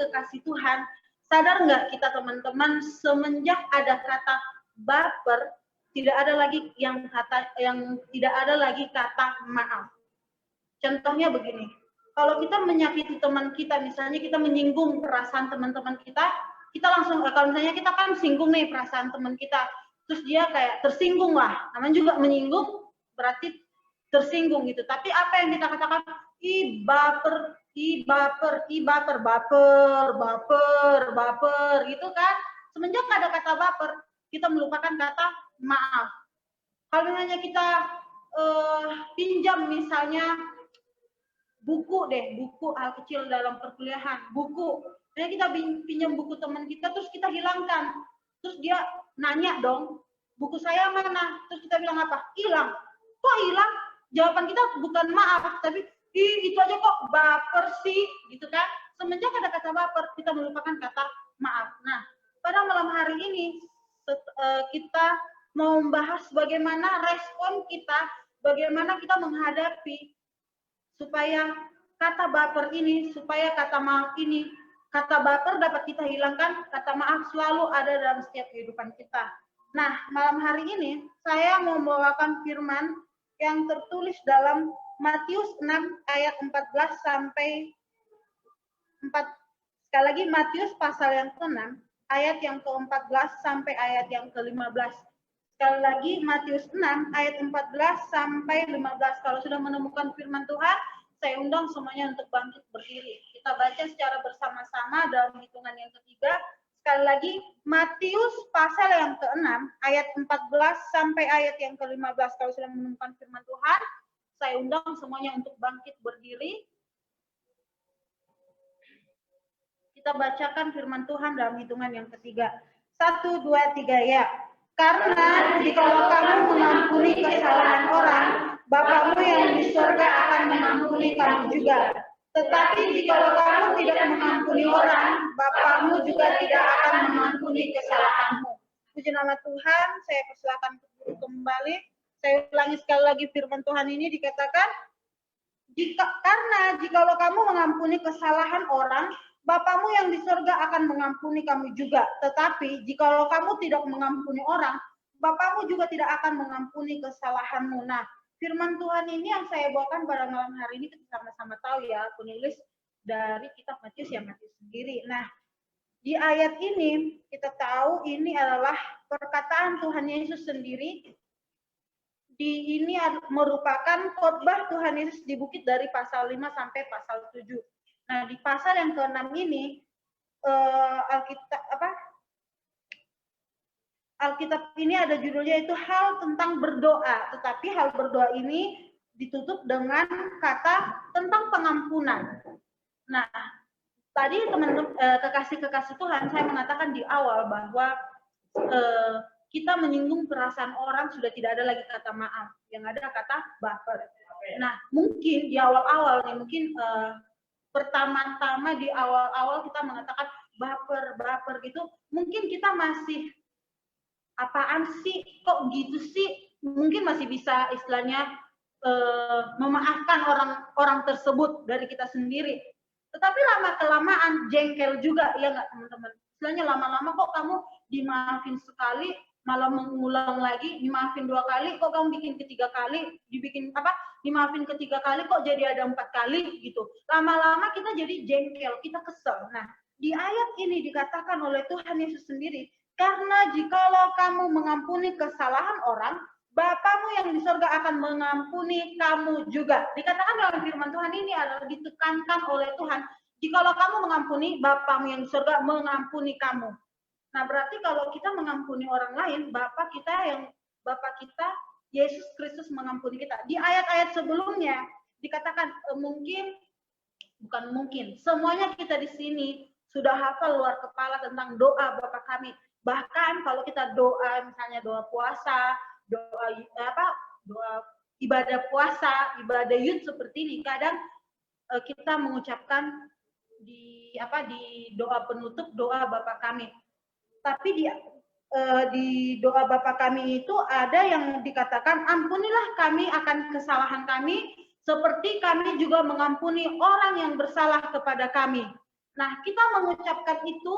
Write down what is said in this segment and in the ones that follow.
kekasih Tuhan, sadar nggak kita teman-teman, semenjak ada kata baper, tidak ada lagi tidak ada lagi kata maaf. Contohnya begini, kalau kita menyakiti teman kita, misalnya kita menyinggung perasaan teman-teman kita langsung, kalau misalnya kita kan singgung nih perasaan teman kita, terus dia kayak tersinggung lah, namanya juga menyinggung berarti tersinggung gitu. Tapi apa yang kita katakan, baper gitu kan. Semenjak ada kata baper, kita melupakan kata maaf. Kalau misalnya kita pinjam misalnya buku hal kecil dalam perkuliahan, buku. Misalnya kita pinjam buku teman kita, terus kita hilangkan. Terus dia nanya dong, buku saya mana? Terus kita bilang apa? Hilang. Kok hilang? Jawaban kita bukan maaf, tapi itu aja kok baper sih, gitu kan? Semenjak ada kata baper, kita melupakan kata maaf. Nah, pada malam hari ini kita mau membahas bagaimana respon kita, bagaimana kita menghadapi supaya kata baper ini, supaya kata maaf ini, kata baper dapat kita hilangkan, kata maaf selalu ada dalam setiap kehidupan kita. Nah, malam hari ini saya mau membawakan firman yang tertulis dalam Matius 6 ayat 14 sampai 4. Sekali lagi Matius pasal yang ke-6 ayat yang ke-14 sampai ayat yang ke-15. Sekali lagi Matius 6 ayat 14 sampai 15. Kalau sudah menemukan firman Tuhan, saya undang semuanya untuk bangkit berdiri. Kita baca secara bersama-sama dalam hitungan yang ketiga. Sekali lagi, Matius pasal yang ke-6, ayat 14 sampai ayat yang ke-15. Kalau sudah menemukan firman Tuhan, saya undang semuanya untuk bangkit berdiri. Kita bacakan firman Tuhan dalam hitungan yang ketiga. 1, 2, 3, ya. Karena jikalau kamu mengampuni kesalahan orang, Bapamu yang di surga akan mengampuni kamu juga. Tetapi jikalau kamu tidak mengampuni orang, Bapamu juga tidak akan mengampuni kesalahanmu. Puji nama Tuhan, saya persilakan untuk kembali. Saya ulangi sekali lagi firman Tuhan ini dikatakan, karena jikalau kamu mengampuni kesalahan orang, Bapamu yang di surga akan mengampuni kamu juga. Tetapi jikalau kamu tidak mengampuni orang, Bapamu juga tidak akan mengampuni kesalahanmu. Nah, firman Tuhan ini yang saya bawakan pada malam hari ini, kita sama-sama tahu ya, penulis dari kitab Matius ya, Matius sendiri. Nah, di ayat ini kita tahu ini adalah perkataan Tuhan Yesus sendiri. Ini merupakan khotbah Tuhan Yesus di bukit dari pasal 5 sampai pasal 7. Nah, di pasal yang ke-6 ini Alkitab ini ada judulnya itu hal tentang berdoa, tetapi hal berdoa ini ditutup dengan kata tentang pengampunan. Nah, tadi teman-teman kekasih-kekasih Tuhan, saya mengatakan di awal bahwa kita menyinggung perasaan orang sudah tidak ada lagi kata maaf, yang ada kata baper. Nah, mungkin di awal-awal nih, mungkin pertama-tama di awal-awal kita mengatakan baper gitu, mungkin kita masih apaan sih, kok gitu sih, mungkin masih bisa istilahnya memaafkan orang tersebut dari kita sendiri. Tetapi lama-kelamaan jengkel juga, ya nggak teman-teman? Istilahnya lama-lama kok kamu dimaafin sekali, malah mengulang lagi, dimaafin 2 kali, kok kamu bikin ketiga kali, dimaafin ketiga kali, kok jadi ada 4 kali gitu. Lama-lama kita jadi jengkel, kita kesel. Nah, di ayat ini dikatakan oleh Tuhan Yesus sendiri, karena jikalau kamu mengampuni kesalahan orang, Bapamu yang di surga akan mengampuni kamu juga. Dikatakan dalam firman Tuhan ini adalah ditekankan oleh Tuhan, jikalau kamu mengampuni, Bapamu yang di surga mengampuni kamu. Nah, berarti kalau kita mengampuni orang lain, Bapak kita, Yesus Kristus mengampuni kita. Di ayat-ayat sebelumnya dikatakan semuanya kita di sini sudah hafal luar kepala tentang doa Bapa kami. Bahkan kalau kita doa, misalnya doa puasa, doa ibadah puasa, ibadah yud seperti ini, kadang kita mengucapkan di doa penutup doa Bapa kami. Tapi di doa Bapa kami itu ada yang dikatakan, ampunilah kami akan kesalahan kami seperti kami juga mengampuni orang yang bersalah kepada kami. Nah, kita mengucapkan itu,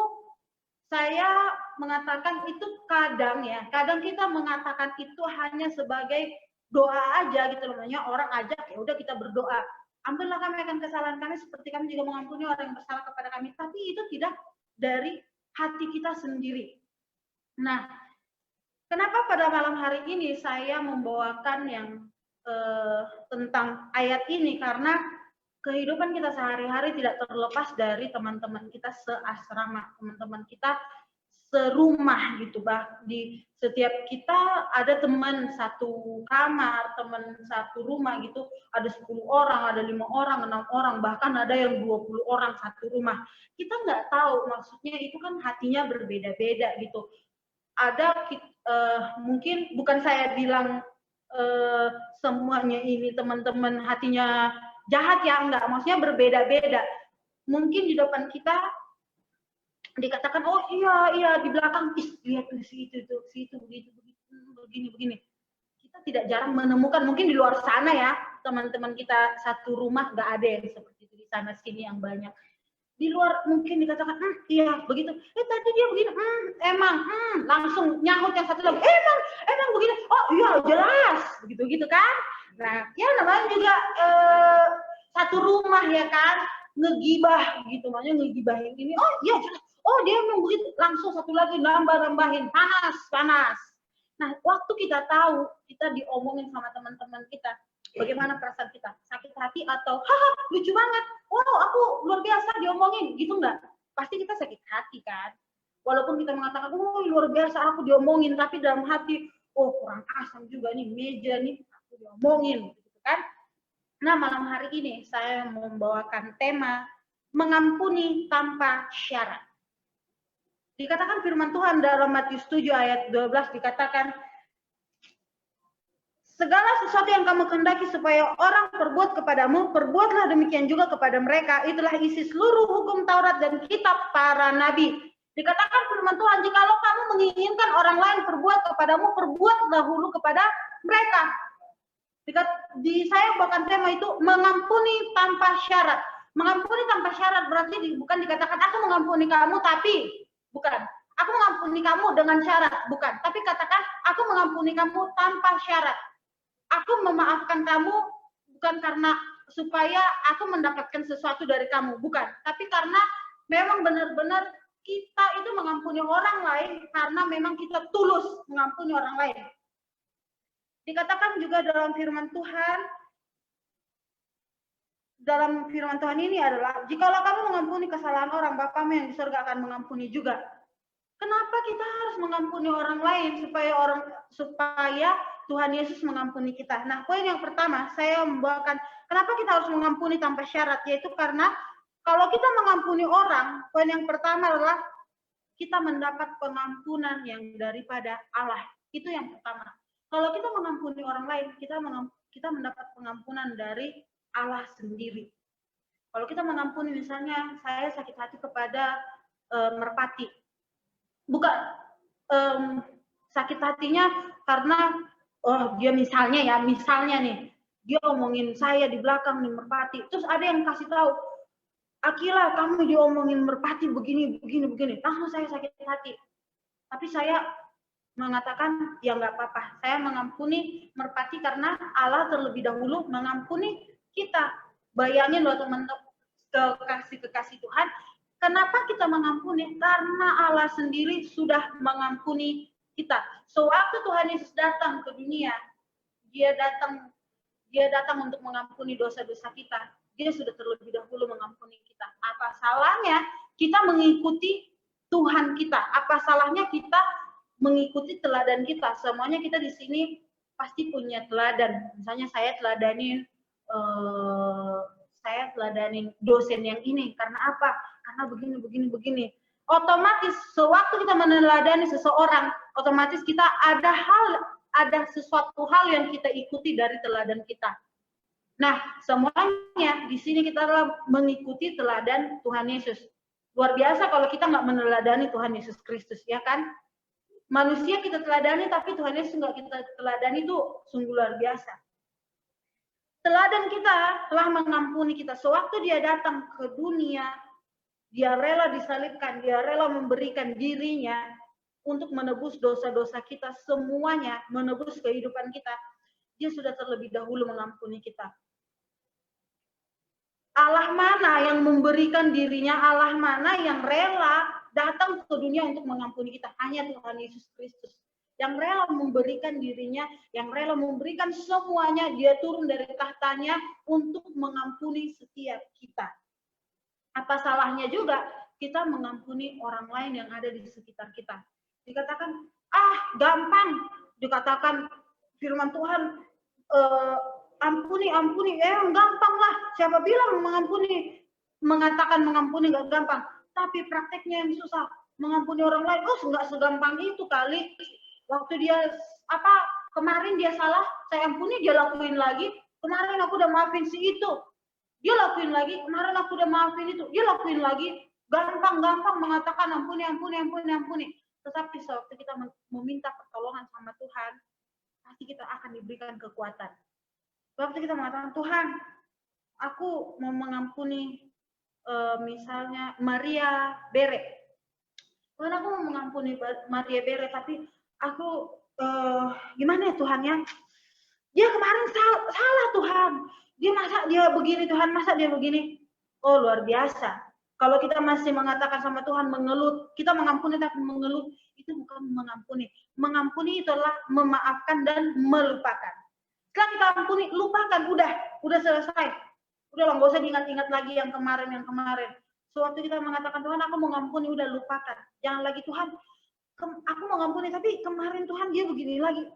saya mengatakan itu kadang ya, kadang kita mengatakan itu hanya sebagai doa aja gitu namanya, orang ajak ya udah kita berdoa. Ampunilah kami akan kesalahan kami seperti kami juga mengampuni orang yang bersalah kepada kami. Tapi itu tidak dari hati kita sendiri. Nah, kenapa pada malam hari ini saya membawakan yang tentang ayat ini? Karena kehidupan kita sehari-hari tidak terlepas dari teman-teman kita seasrama, teman-teman kita serumah gitu, bah. Di setiap kita ada teman satu kamar, teman satu rumah gitu, ada 10 orang, ada 5 orang, 6 orang, bahkan ada yang 20 orang satu rumah. Kita nggak tahu, maksudnya itu kan hatinya berbeda-beda gitu. Ada mungkin bukan saya bilang semuanya ini teman-teman hatinya jahat ya, enggak, maksudnya berbeda-beda. Mungkin di depan kita dikatakan oh iya di belakang lihat si itu begini. Kita tidak jarang menemukan, mungkin di luar sana ya teman-teman kita satu rumah nggak ada yang seperti itu, di sana sini yang banyak. Di luar mungkin dikatakan iya begitu, tadi dia begini, emang langsung nyahut yang satu lagi, emang begini, oh iya jelas begitu kan. Nah ya namanya juga satu rumah ya kan, ngegibah gitu, makanya ngegibahin ini, oh iya jelas, oh dia memang begitu, langsung satu lagi nambahin, panas. Nah waktu kita tahu kita diomongin sama teman-teman kita, bagaimana perasaan kita? Sakit hati atau haha lucu banget, wow aku luar biasa diomongin, gitu nggak? Pasti kita sakit hati kan? Walaupun kita mengatakan, oh luar biasa aku diomongin, tapi dalam hati, oh kurang asam juga nih meja nih, aku diomongin, gitu kan? Nah malam hari ini saya membawakan tema mengampuni tanpa syarat. Dikatakan firman Tuhan dalam Matius 7 ayat 12 dikatakan, segala sesuatu yang kamu kehendaki supaya orang perbuat kepadamu, perbuatlah demikian juga kepada mereka. Itulah isi seluruh hukum Taurat dan kitab para nabi. Dikatakan firman Tuhan, jikalau kamu menginginkan orang lain perbuat kepadamu, perbuat dahulu kepada mereka. Saya bawakan tema itu mengampuni tanpa syarat. Mengampuni tanpa syarat berarti bukan dikatakan aku mengampuni kamu tapi, bukan. Aku mengampuni kamu dengan syarat, bukan. Tapi katakan aku mengampuni kamu tanpa syarat. Aku memaafkan kamu bukan karena supaya aku mendapatkan sesuatu dari kamu, bukan. Tapi karena memang benar-benar kita itu mengampuni orang lain karena memang kita tulus mengampuni orang lain. Dikatakan juga dalam firman Tuhan ini adalah, jikalau kamu mengampuni kesalahan orang, Bapamu yang di surga akan mengampuni juga. Kenapa kita harus mengampuni orang lain supaya Tuhan Yesus mengampuni kita? Nah, poin yang pertama saya membawakan kenapa kita harus mengampuni tanpa syarat, yaitu karena kalau kita mengampuni orang, poin yang pertama adalah kita mendapat pengampunan yang daripada Allah. Itu yang pertama. Kalau kita mengampuni orang lain, kita mendapat pengampunan dari Allah sendiri. Kalau kita mengampuni, misalnya saya sakit hati kepada merpati, bukan sakit hatinya karena dia misalnya nih dia omongin saya di belakang nih merpati, terus ada yang kasih tahu, Akila kamu diomongin merpati begini, langsung saya sakit hati. Tapi saya mengatakan ya nggak apa-apa, saya mengampuni merpati karena Allah terlebih dahulu mengampuni kita. Bayangin loh teman-teman, kekasih Tuhan, kenapa kita mengampuni? Karena Allah sendiri sudah mengampuni kita. Sewaktu Tuhan Yesus datang ke dunia, dia datang untuk mengampuni dosa-dosa kita. Dia sudah terlebih dahulu mengampuni kita. Apa salahnya kita mengikuti Tuhan kita? Apa salahnya kita mengikuti teladan kita? Semuanya kita di sini pasti punya teladan. Misalnya saya teladanin dosen yang ini karena apa? Karena begini. Otomatis sewaktu kita meneladani seseorang, otomatis kita ada sesuatu hal yang kita ikuti dari teladan kita. Nah, semuanya di sini kita adalah mengikuti teladan Tuhan Yesus. Luar biasa kalau kita nggak meneladani Tuhan Yesus Kristus, ya kan? Manusia kita teladani, tapi Tuhan Yesus nggak kita teladani, itu sungguh luar biasa. Teladan kita telah mengampuni kita. Sewaktu dia datang ke dunia, Dia rela disalibkan, dia rela memberikan dirinya untuk menebus dosa-dosa kita semuanya, menebus kehidupan kita. Dia sudah terlebih dahulu mengampuni kita. Allah mana yang memberikan dirinya, Allah mana yang rela datang ke dunia untuk mengampuni kita? Hanya Tuhan Yesus Kristus. Yang rela memberikan dirinya, yang rela memberikan semuanya, dia turun dari tahtanya untuk mengampuni setiap kita. Apa salahnya juga kita mengampuni orang lain yang ada di sekitar kita? Dikatakan, gampang. Dikatakan firman Tuhan, ampuni, gampang lah. Siapa bilang mengampuni, mengatakan mengampuni gak gampang. Tapi prakteknya yang susah. Mengampuni orang lain, nggak segampang itu kali. Waktu dia, kemarin dia salah, saya ampuni, dia lakuin lagi. Kemarin aku udah maafin si itu. Dia lakuin lagi, kemarin aku udah maafin itu. Dia lakuin lagi. Gampang-gampang mengatakan ampuni. Tetapi sewaktu kita meminta pertolongan sama Tuhan, pasti kita akan diberikan kekuatan. Waktu kita mengatakan, Tuhan, aku mau mengampuni misalnya Maria Bere. Tuhan, aku mau mengampuni Maria Bere, tapi aku gimana ya Tuhan ya? Dia kemarin salah Tuhan. Dia begini Tuhan, masa dia begini? Oh, luar biasa. Kalau kita masih mengatakan sama Tuhan mengeluh, kita mengampuni tapi mengeluh, itu bukan mengampuni. Mengampuni itulah memaafkan dan melupakan. Setelah kita ampuni, lupakan, udah selesai. Udah lah, nggak usah diingat-ingat lagi yang kemarin. Sewaktu kita mengatakan Tuhan, aku mengampuni, udah lupakan. Jangan lagi Tuhan, aku mengampuni, tapi kemarin Tuhan dia begini lagi.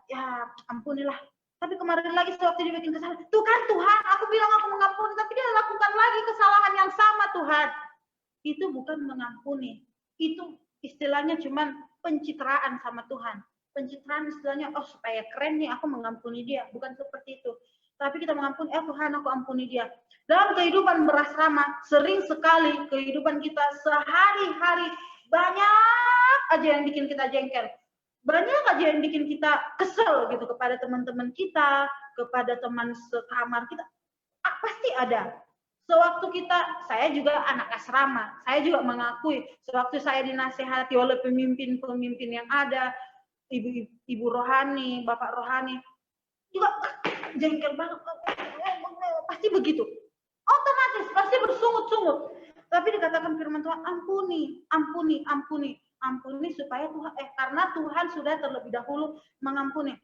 Ya ampunilah. Tapi kemarin lagi sewaktu dia bikin kesalahan, tuh kan Tuhan, aku bilang aku mengampuni, tapi dia lakukan lagi kesalahan yang sama Tuhan. Itu bukan mengampuni. Itu istilahnya cuman pencitraan sama Tuhan. Pencitraan istilahnya, supaya keren nih aku mengampuni dia. Bukan seperti itu. Tapi kita mengampuni, Tuhan aku ampuni dia. Dalam kehidupan berasrama, sering sekali kehidupan kita sehari-hari banyak aja yang bikin kita jengkel. Banyak aja yang bikin kita kesel gitu kepada teman-teman kita, kepada teman sekamar kita. Pasti ada. Sewaktu saya juga anak asrama, saya juga mengakui, sewaktu saya dinasehati oleh pemimpin-pemimpin yang ada, ibu rohani, bapak rohani, juga jengkel banget, pasti begitu. Otomatis, pasti bersungut-sungut. Tapi dikatakan firman Tuhan, ampuni supaya Tuhan, karena Tuhan sudah terlebih dahulu mengampuni.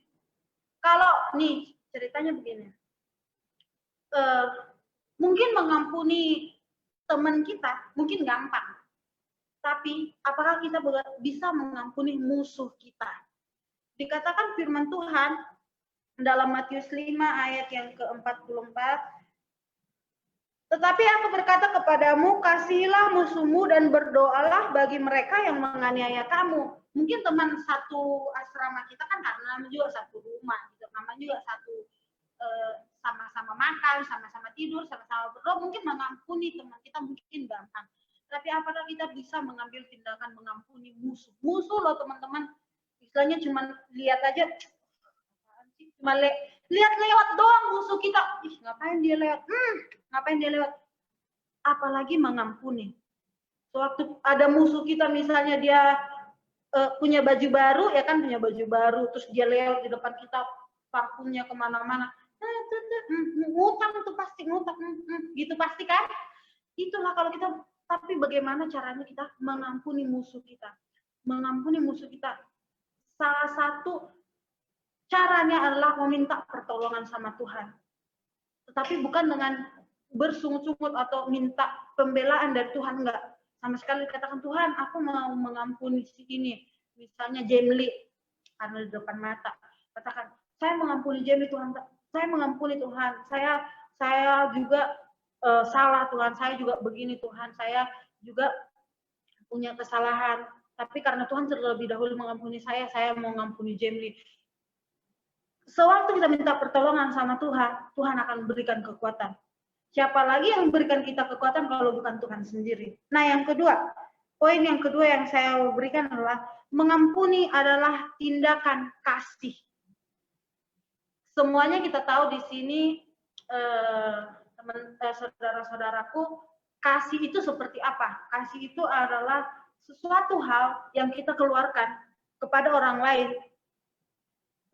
Kalau nih ceritanya begini, mungkin mengampuni teman kita mungkin gampang, tapi apakah kita bisa mengampuni musuh kita? Dikatakan firman Tuhan dalam Matius 5 ayat yang ke-44, tetapi aku berkata kepadamu, kasihilah musuhmu dan berdoalah bagi mereka yang menganiaya kamu. Mungkin teman satu asrama kita kan karena namanya juga satu rumah, gitu. Namanya juga satu sama-sama makan, sama-sama tidur, sama-sama berdoa. Mungkin mengampuni teman kita mungkin gampang. Tapi apakah kita bisa mengambil tindakan mengampuni musuh? Musuh loh teman-teman. Istilahnya cuma lihat aja, cuma lihat lewat doang musuh kita. Ngapain dia lewat? Ngapain dia lewat? Apalagi mengampuni. Sewaktu ada musuh kita, misalnya dia punya baju baru, ya kan punya baju baru, terus dia lewat di depan kita, parfumnya kemana-mana, ngutang tuh pasti, ngutang, gitu pasti kan? Itulah kalau kita, tapi bagaimana caranya kita mengampuni musuh kita? Mengampuni musuh kita, salah satu caranya adalah meminta pertolongan sama Tuhan. Tetapi bukan dengan bersungut-sungut atau minta pembelaan dari Tuhan, enggak. Sama sekali katakan, Tuhan, aku mau mengampuni si ini. Misalnya Jemli, karena di depan mata. Katakan, saya mengampuni Jemli Tuhan. Saya mengampuni Tuhan. Saya juga salah Tuhan. Saya juga begini Tuhan. Saya juga punya kesalahan. Tapi karena Tuhan terlebih dahulu mengampuni saya mau mengampuni Jemli. Sewaktu kita minta pertolongan sama Tuhan, Tuhan akan memberikan kekuatan. Siapa lagi yang memberikan kita kekuatan kalau bukan Tuhan sendiri? Nah, yang kedua, poin yang kedua yang saya berikan adalah mengampuni adalah tindakan kasih. Semuanya kita tahu di sini, saudara-saudaraku, kasih itu seperti apa? Kasih itu adalah sesuatu hal yang kita keluarkan kepada orang lain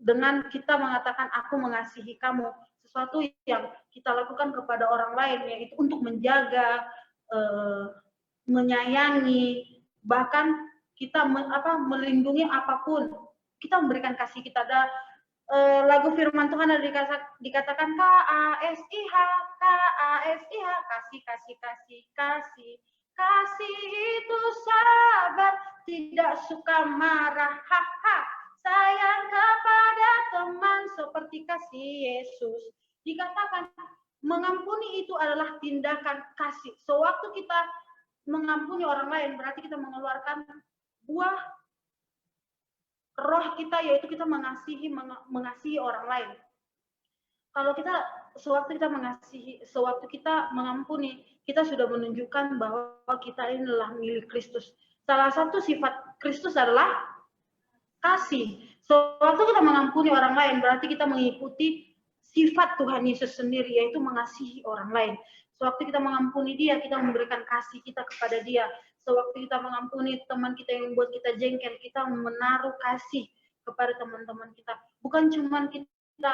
dengan kita mengatakan aku mengasihi kamu. Sesuatu yang kita lakukan kepada orang lain, yaitu untuk menjaga, menyayangi, bahkan kita melindungi apapun. Kita memberikan kasih kita. Ada lagu firman Tuhan ada dikatakan KASIH, KASIH, kasih, kasih, kasih, kasih. Kasih itu sabar, tidak suka marah, haha. Sayang kepada teman seperti kasih Yesus. Dikatakan mengampuni itu adalah tindakan kasih. Sewaktu kita mengampuni orang lain, berarti kita mengeluarkan buah roh kita, yaitu kita mengasihi orang lain. Kalau kita sewaktu kita mengampuni, kita sudah menunjukkan bahwa kita ini adalah milik Kristus. Salah satu sifat Kristus adalah kasih. Sewaktu kita mengampuni orang lain, berarti kita mengikuti sifat Tuhan Yesus sendiri, yaitu mengasihi orang lain. Sewaktu kita mengampuni dia, kita memberikan kasih kita kepada dia. Sewaktu kita mengampuni teman kita yang membuat kita jengkel, kita menaruh kasih kepada teman-teman kita. Bukan cuma kita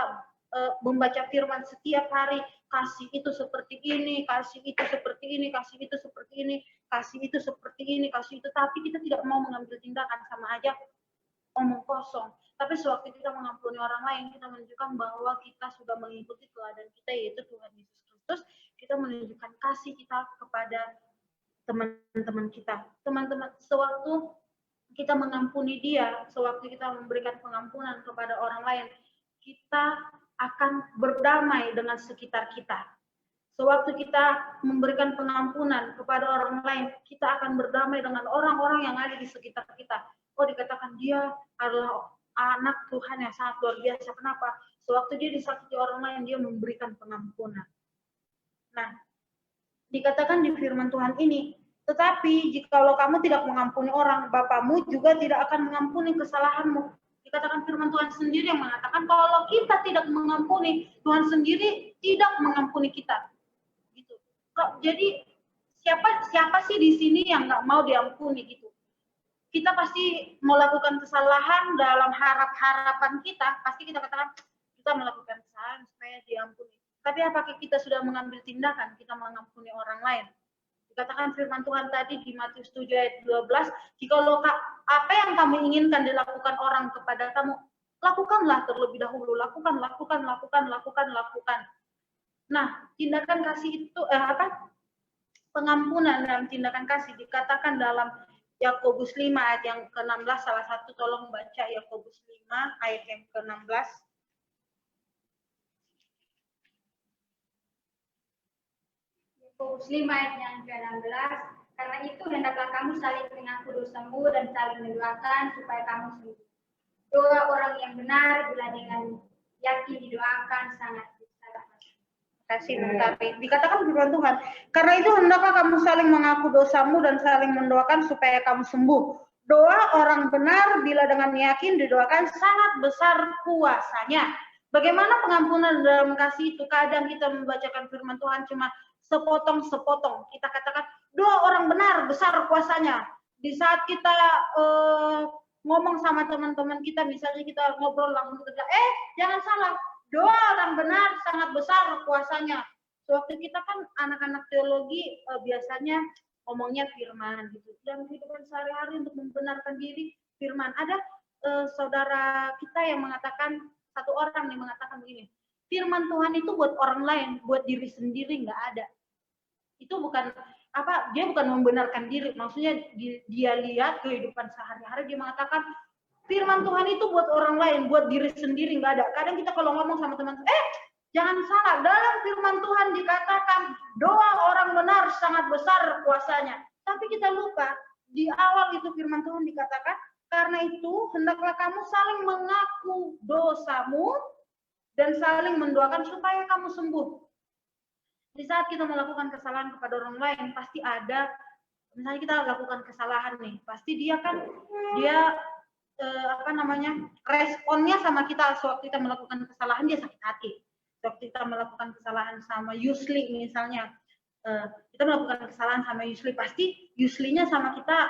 membaca firman setiap hari, kasih itu seperti ini, kasih itu seperti ini, kasih itu seperti ini, kasih itu seperti ini, kasih itu, tapi kita tidak mau mengambil tindakan, sama aja omong kosong. Tapi sewaktu kita mengampuni orang lain, kita menunjukkan bahwa kita sudah mengikuti teladan kita, yaitu Tuhan Yesus Kristus. Kita menunjukkan kasih kita kepada teman-teman kita. Teman-teman, sewaktu kita mengampuni dia, sewaktu kita memberikan pengampunan kepada orang lain, kita akan berdamai dengan sekitar kita. Sewaktu kita memberikan pengampunan kepada orang lain, kita akan berdamai dengan orang-orang yang ada di sekitar kita. Oh, dikatakan dia adalah anak Tuhan yang sangat luar biasa. Kenapa? Sewaktu dia disakiti orang lain, dia memberikan pengampunan. Nah, dikatakan di firman Tuhan ini, tetapi jikalau kamu tidak mengampuni orang, Bapamu juga tidak akan mengampuni kesalahanmu. Dikatakan firman Tuhan sendiri yang mengatakan kalau kita tidak mengampuni, Tuhan sendiri tidak mengampuni kita. Gitu. Jadi siapa sih di sini yang nggak mau diampuni gitu? Kita pasti melakukan kesalahan dalam harapan kita, pasti kita katakan kita melakukan kesalahan supaya diampuni. Tapi apakah kita sudah mengambil tindakan, kita mengampuni orang lain? Dikatakan firman Tuhan tadi di Matius 7 ayat 12, jikalau apa yang kamu inginkan dilakukan orang kepada kamu, lakukanlah terlebih dahulu, lakukan. Nah, tindakan kasih itu pengampunan dalam tindakan kasih dikatakan dalam Yakobus 5 ayat yang ke-16, salah satu tolong baca Yakobus 5 ayat yang ke-16. Yakobus 5 ayat yang ke-16, karena itu hendaklah kamu saling mengaku dosamu dan saling mendoakan supaya kamu sembuh. Doa orang yang benar bila dengan yakin didoakan sangat besar. Kasih mengutapi. Dikatakan firman Tuhan, karena itu hendaklah kamu saling mengaku dosamu dan saling mendoakan supaya kamu sembuh. Doa orang benar bila dengan yakin didoakan sangat besar kuasanya. Bagaimana pengampunan dalam kasih itu? Kadang kita membacakan firman Tuhan cuma sepotong-sepotong. Kita katakan doa orang benar besar kuasanya. Di saat kita ngomong sama teman-teman kita, misalnya kita ngobrol langsung kita jangan salah, doa orang benar sangat besar kuasanya. Sewaktu kita kan anak-anak teologi biasanya ngomongnya firman gitu. Dan kehidupan sehari-hari untuk membenarkan diri firman. Ada saudara kita yang mengatakan, satu orang yang mengatakan begini, firman Tuhan itu buat orang lain, buat diri sendiri nggak ada. Itu bukan dia bukan membenarkan diri, maksudnya dia lihat kehidupan sehari-hari, dia mengatakan firman Tuhan itu buat orang lain, buat diri sendiri nggak ada. Kadang kita kalau ngomong sama teman, jangan salah, dalam firman Tuhan dikatakan doa orang benar sangat besar kuasanya. Tapi kita lupa, di awal itu firman Tuhan dikatakan, karena itu hendaklah kamu saling mengaku dosamu dan saling mendoakan supaya kamu sembuh. Di saat kita melakukan kesalahan kepada orang lain, pasti ada, misalnya kita lakukan kesalahan nih, pasti dia responnya sama kita. Sewaktu kita melakukan kesalahan dia sakit hati. Sewaktu kita melakukan kesalahan sama Yusli misalnya, kita melakukan kesalahan sama Yusli, pasti Yuslinya sama kita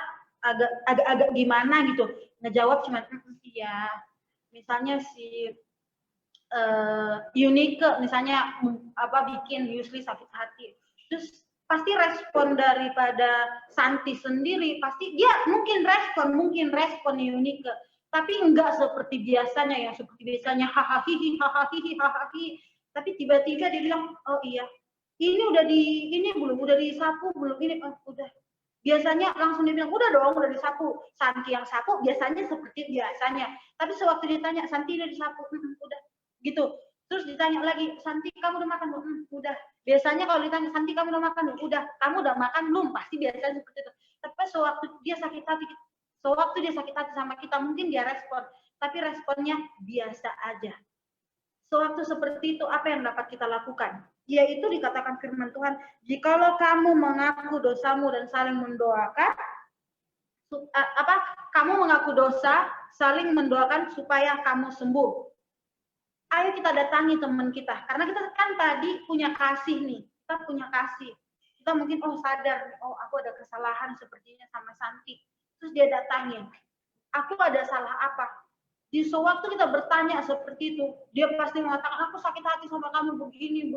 agak gimana gitu, ngejawab cuma iya. Misalnya si Unike misalnya bikin Yusli sakit hati, terus pasti respon daripada Santi sendiri pasti dia mungkin respon Unike, tapi enggak seperti biasanya hahaha tapi tiba-tiba dia bilang oh iya ini belum udah disapu belum ini udah. Biasanya langsung dia bilang udah dong udah disapu. Santi yang sapu biasanya seperti biasanya, tapi sewaktu ditanya Santi udah disapu udah gitu. Terus ditanya lagi, Santi kamu udah makan belum? Udah. Biasanya kalau ditanya Santi kamu udah makan belum? Udah. Kamu udah makan belum? Pasti biasanya seperti itu. Tapi sewaktu dia sakit hati sama kita mungkin dia respon, tapi responnya biasa aja. Sewaktu seperti itu apa yang dapat kita lakukan? Yaitu dikatakan firman Tuhan, jikalau kamu mengaku dosamu dan saling mendoakan, kamu mengaku dosa, saling mendoakan supaya kamu sembuh. Ayo kita datangi teman kita, karena kita kan tadi punya kasih nih, kita punya kasih. Kita mungkin sadar, aku ada kesalahan sepertinya sama Santi. Terus dia datangin, aku ada salah apa? Di sewaktu kita bertanya seperti itu, dia pasti mengatakan, aku sakit hati sama kamu begini.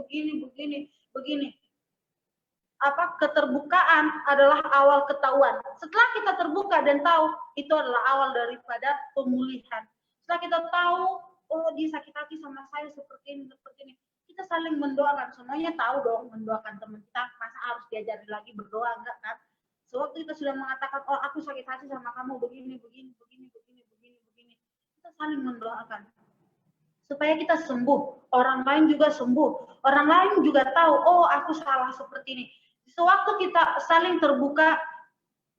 Keterbukaan adalah awal ketahuan. Setelah kita terbuka dan tahu, itu adalah awal daripada pemulihan. Setelah kita tahu, dia sakit hati sama saya seperti ini. Kita saling mendoakan, semuanya tahu dong mendoakan teman kita. Masa harus diajari lagi berdoa, enggak kan? Sewaktu kita sudah mengatakan, aku sakit hati sama kamu begini. Kita saling mendoakan supaya kita sembuh, orang lain juga sembuh, orang lain juga tahu, aku salah seperti ini. Sewaktu kita saling terbuka,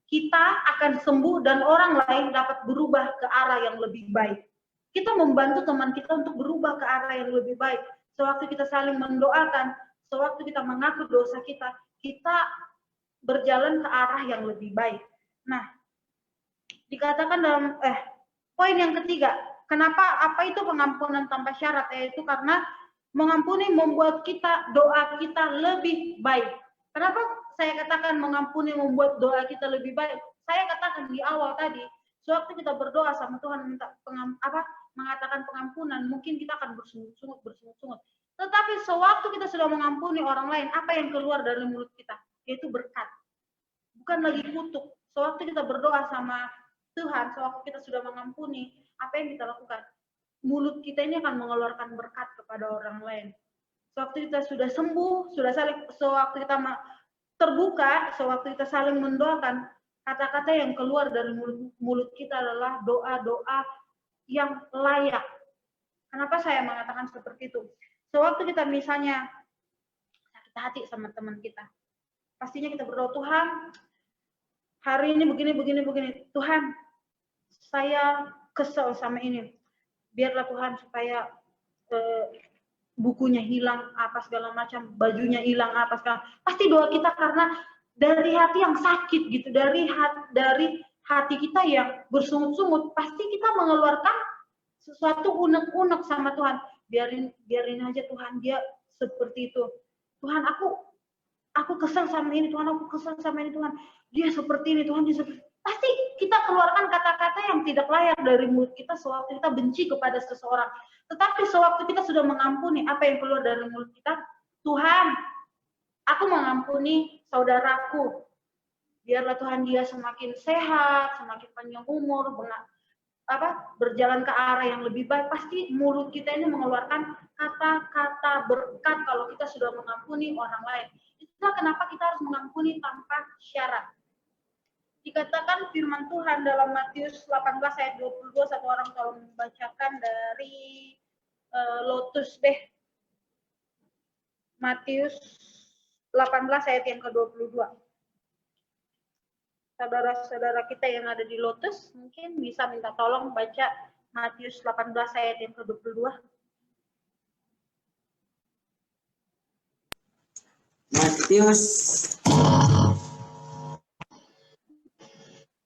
kita akan sembuh dan orang lain dapat berubah ke arah yang lebih baik. Kita membantu teman kita untuk berubah ke arah yang lebih baik. Sewaktu kita saling mendoakan, sewaktu kita mengaku dosa kita berjalan ke arah yang lebih baik. Nah, dikatakan dalam poin yang ketiga, kenapa apa itu pengampunan tanpa syarat? Yaitu karena mengampuni membuat doa kita lebih baik. Kenapa saya katakan mengampuni membuat doa kita lebih baik? Saya katakan di awal tadi, sewaktu kita berdoa sama Tuhan minta mengatakan pengampunan, mungkin kita akan bersungut-sungut. Tetapi sewaktu kita sudah mengampuni orang lain, apa yang keluar dari mulut kita? Yaitu berkat. Bukan lagi kutuk. Sewaktu kita berdoa sama Tuhan, sewaktu kita sudah mengampuni, apa yang kita lakukan? Mulut kita ini akan mengeluarkan berkat kepada orang lain. Sewaktu kita sudah sembuh, sewaktu kita terbuka, sewaktu kita saling mendoakan, kata-kata yang keluar dari mulut kita adalah doa-doa yang layak. Kenapa saya mengatakan seperti itu? Sewaktu kita misalnya sakit hati sama teman kita, pastinya kita berdoa, Tuhan, hari ini begini. Tuhan, saya kesel sama ini. Biarlah Tuhan supaya bukunya hilang, apa segala macam, bajunya hilang, apa segala. Pasti doa kita karena dari hati yang sakit gitu, dari hati kita yang bersungut-sungut, pasti kita mengeluarkan sesuatu unek-unek sama Tuhan. Biarin aja Tuhan, dia seperti itu. Tuhan, aku kesel sama ini, Tuhan, aku kesel sama ini, Tuhan. Dia seperti ini, Tuhan, dia seperti. Pasti kita keluarkan kata-kata yang tidak layak dari mulut kita sewaktu kita benci kepada seseorang. Tetapi sewaktu kita sudah mengampuni, apa yang keluar dari mulut kita? Tuhan, aku mengampuni saudaraku. Biarlah Tuhan dia semakin sehat, semakin panjang umur, berjalan ke arah yang lebih baik. Pasti mulut kita ini mengeluarkan kata-kata berkat kalau kita sudah mengampuni orang lain. Itulah kenapa kita harus mengampuni tanpa syarat. Dikatakan firman Tuhan dalam Matius 18 ayat 22, satu orang tolong membacakan dari Lotus deh. Matius 18 ayat yang ke-22. Saudara-saudara kita yang ada di Lotus mungkin bisa minta tolong baca Matius 18 ayat yang ke-22.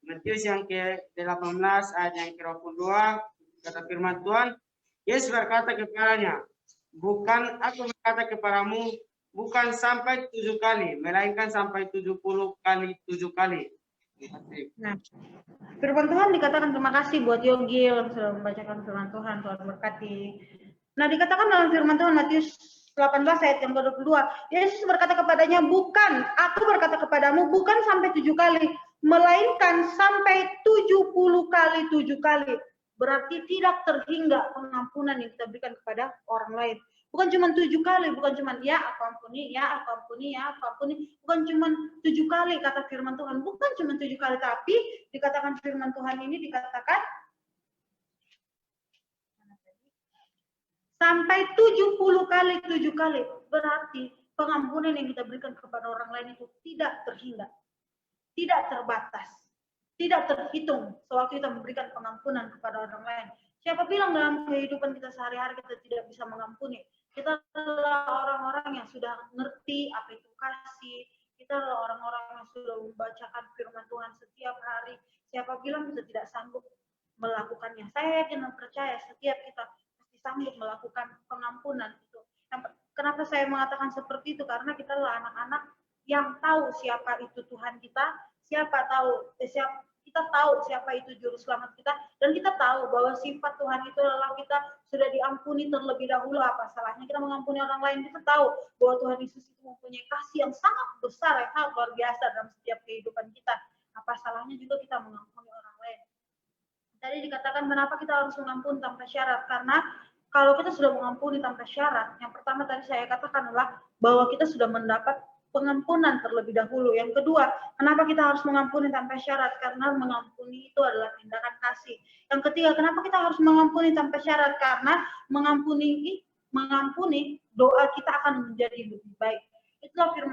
Matius yang ke-18 ayat yang ke-22, kata firman Tuhan, Yesus berkata kepadanya, bukan aku berkata kepadamu, bukan sampai 7 kali, melainkan sampai 70 kali 7 kali. Nah, firman Tuhan dikatakan, terima kasih buat Yogi yang sudah membacakan firman Tuhan, Tuhan berkati. Nah, dikatakan dalam firman Tuhan Matius 18 ayat yang ke-22, Yesus berkata kepadanya, bukan, aku berkata kepadamu, bukan sampai 7 kali, melainkan sampai 70 kali 7 kali. Berarti tidak terhingga pengampunan yang kita berikan kepada orang lain. Bukan cuma 7 kali, bukan cuma ya aku ampuni, ya aku ampuni, ya aku ampuni. Bukan cuma 7 kali kata firman Tuhan, bukan cuma 7 kali, tapi dikatakan firman Tuhan ini dikatakan sampai 70 kali 7 kali. Berarti pengampunan yang kita berikan kepada orang lain itu tidak terhingga, tidak terbatas, tidak terhitung sewaktu kita memberikan pengampunan kepada orang lain. Siapa bilang dalam kehidupan kita sehari-hari kita tidak bisa mengampuni? Kita adalah orang-orang yang sudah ngerti apa itu kasih. Kita adalah orang-orang yang sudah membacakan firman Tuhan setiap hari. Siapa bilang kita tidak sanggup melakukannya? Saya yakin dan percaya setiap kita pasti sanggup melakukan pengampunan itu. Kenapa saya mengatakan seperti itu? Karena kita adalah anak-anak yang tahu siapa itu Tuhan kita, kita tahu siapa itu juru selamat kita, dan kita tahu bahwa sifat Tuhan itu adalah kita sudah diampuni terlebih dahulu. Apa salahnya kita mengampuni orang lain? Kita tahu bahwa Tuhan Yesus itu mempunyai kasih yang sangat besar, yang sangat luar biasa dalam setiap kehidupan kita. Apa salahnya juga kita mengampuni orang lain? Tadi dikatakan kenapa kita harus mengampuni tanpa syarat, karena kalau kita sudah mengampuni tanpa syarat, yang pertama tadi saya katakan adalah bahwa kita sudah mendapat pengampunan terlebih dahulu. Yang kedua, kenapa kita harus mengampuni tanpa syarat? Karena mengampuni itu adalah tindakan kasih. Yang ketiga, kenapa kita harus mengampuni tanpa syarat? Karena mengampuni doa kita akan menjadi lebih baik. Itulah firman